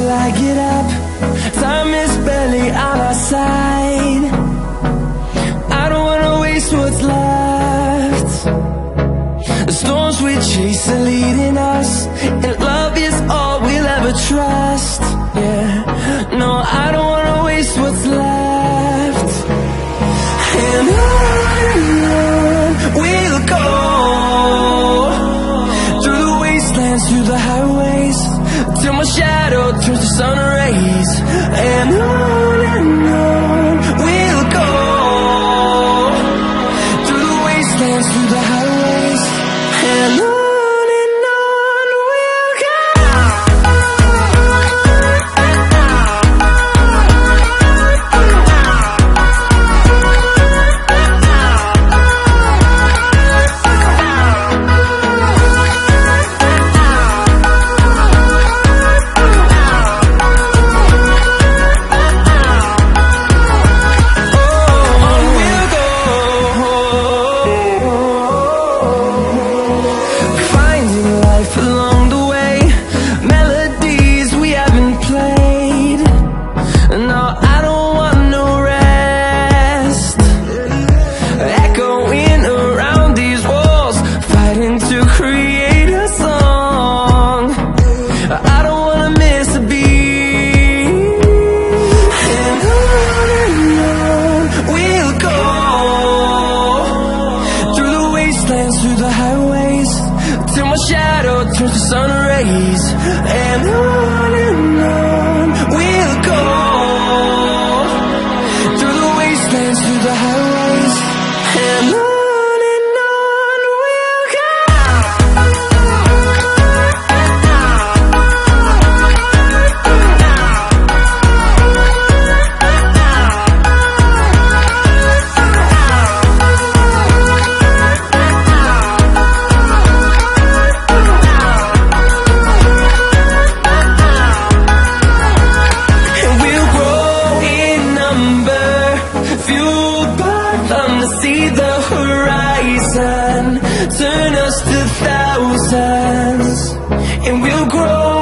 till I get up. Time is barely on our side. I don't wanna waste what's left. The storms we chase are leading us, and love is all we'll ever trust. Yeah, no, I don't wanna waste what's left. And on we'll go, through the wastelands, through the highways, till my shadow turns to sun rays. And on we'll go, through the wastelands, through the highways, and on we'll go. Through the highways, till my shadow turns to sun rays. And on we'll go, through the wastelands, through the highways, and on we'll go. See the horizon turn us to thousands, and we'll grow